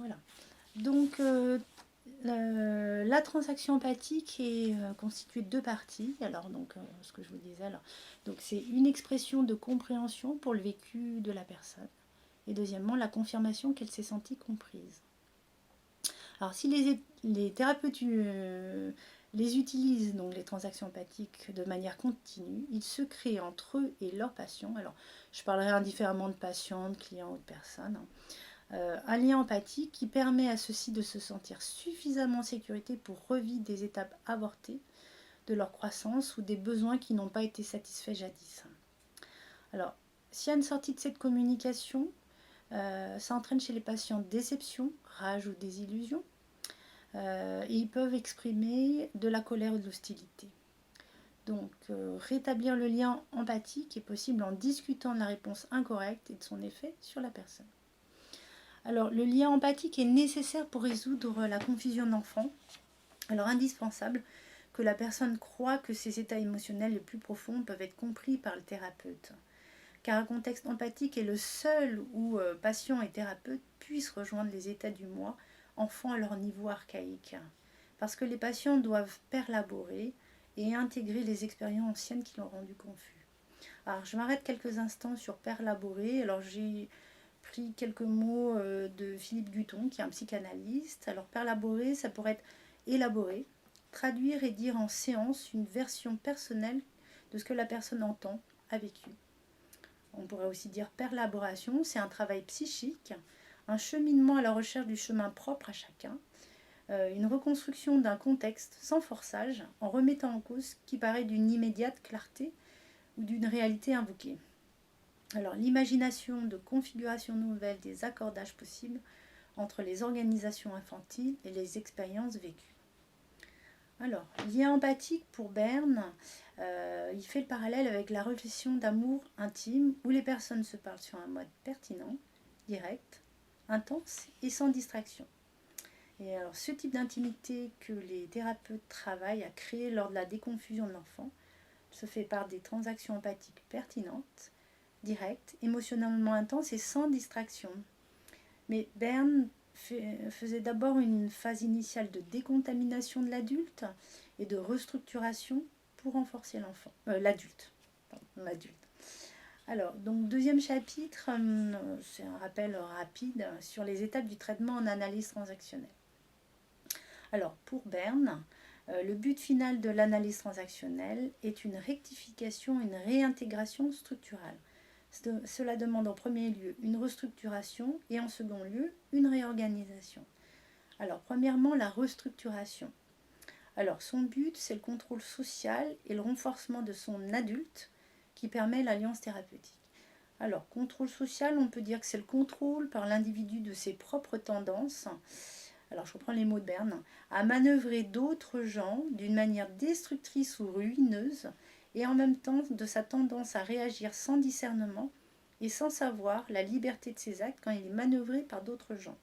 Voilà. Donc, la transaction empathique est constituée de deux parties. Alors, donc, ce que je vous disais, alors, donc c'est une expression de compréhension pour le vécu de la personne. Et deuxièmement, la confirmation qu'elle s'est sentie comprise. Alors, si les thérapeutes les utilisent, donc les transactions empathiques, de manière continue, il se crée entre eux et leurs patients. Alors, je parlerai indifféremment de patients, de clients ou de personnes. Un lien empathique qui permet à ceux-ci de se sentir suffisamment en sécurité pour revivre des étapes avortées de leur croissance ou des besoins qui n'ont pas été satisfaits jadis. Alors, s'il y a une sortie de cette communication, ça entraîne chez les patients déception, rage ou désillusion. Et ils peuvent exprimer de la colère ou de l'hostilité. Donc, rétablir le lien empathique est possible en discutant de la réponse incorrecte et de son effet sur la personne. Alors, le lien empathique est nécessaire pour résoudre la confusion de l'enfant. Alors, indispensable que la personne croit que ses états émotionnels les plus profonds peuvent être compris par le thérapeute. Car un contexte empathique est le seul où patient et thérapeute puissent rejoindre les états du moi, enfant à leur niveau archaïque. Parce que les patients doivent perlaborer et intégrer les expériences anciennes qui l'ont rendu confus. Alors, je m'arrête quelques instants sur perlaborer. Alors, j'ai pris quelques mots de Philippe Guton, qui est un psychanalyste. Alors, perlaborer, ça pourrait être élaborer, traduire et dire en séance une version personnelle de ce que la personne entend, a vécu. On pourrait aussi dire perlaboration, c'est un travail psychique, un cheminement à la recherche du chemin propre à chacun, une reconstruction d'un contexte sans forçage, en remettant en cause ce qui paraît d'une immédiate clarté ou d'une réalité invoquée. Alors, l'imagination de configuration nouvelle des accordages possibles entre les organisations infantiles et les expériences vécues. Alors, lien empathique pour Berne, il fait le parallèle avec la relation d'amour intime où les personnes se parlent sur un mode pertinent, direct, intense et sans distraction. Et alors, ce type d'intimité que les thérapeutes travaillent à créer lors de la déconfusion de l'enfant se fait par des transactions empathiques pertinentes, directes, émotionnellement intenses et sans distraction. Mais Berne faisait d'abord une phase initiale de décontamination de l'adulte et de restructuration pour renforcer l'adulte. Alors, donc deuxième chapitre, c'est un rappel rapide sur les étapes du traitement en analyse transactionnelle. Alors, pour Berne, le but final de l'analyse transactionnelle est une rectification, une réintégration structurale. Cela demande en premier lieu une restructuration et en second lieu une réorganisation. Alors, premièrement, la restructuration. Alors, son but, c'est le contrôle social et le renforcement de son adulte qui permet l'alliance thérapeutique. Alors, contrôle social, on peut dire que c'est le contrôle par l'individu de ses propres tendances, alors je reprends les mots de Berne, à manœuvrer d'autres gens d'une manière destructrice ou ruineuse, et en même temps de sa tendance à réagir sans discernement et sans savoir la liberté de ses actes quand il est manœuvré par d'autres gens.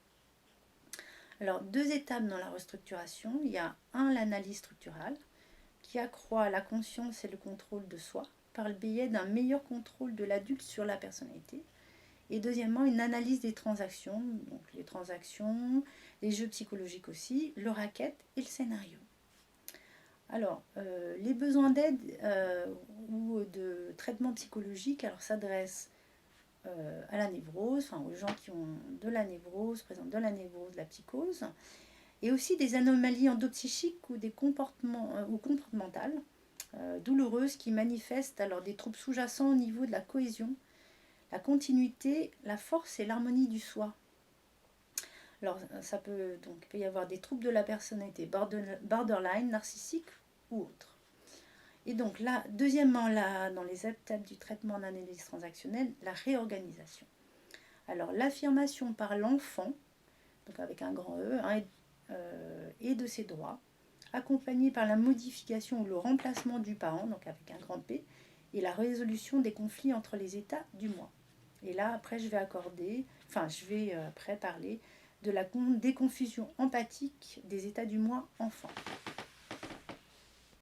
Alors, deux étapes dans la restructuration. Il y a l'analyse structurale, qui accroît la conscience et le contrôle de soi par le biais d'un meilleur contrôle de l'adulte sur la personnalité. Et deuxièmement, une analyse des transactions, donc les transactions, les jeux psychologiques aussi, le racket et le scénario. Alors, les besoins d'aide ou de traitement psychologique s'adressent à la névrose, enfin aux gens qui ont de la névrose, présentent de la névrose, de la psychose, et aussi des anomalies endopsychiques ou des comportements ou comportementales douloureuses qui manifestent alors des troubles sous-jacents au niveau de la cohésion, la continuité, la force et l'harmonie du soi. Alors, il peut y avoir des troubles de la personnalité, borderline, narcissique ou autres. Et donc là, deuxièmement, dans les étapes du traitement d'analyse transactionnelle, la réorganisation. Alors, l'affirmation par l'enfant, donc avec un grand E, et de ses droits, accompagnée par la modification ou le remplacement du parent, donc avec un grand P, et la résolution des conflits entre les états du moi. Et là, après, je vais après parler de la déconfusion empathique des états du moi enfant.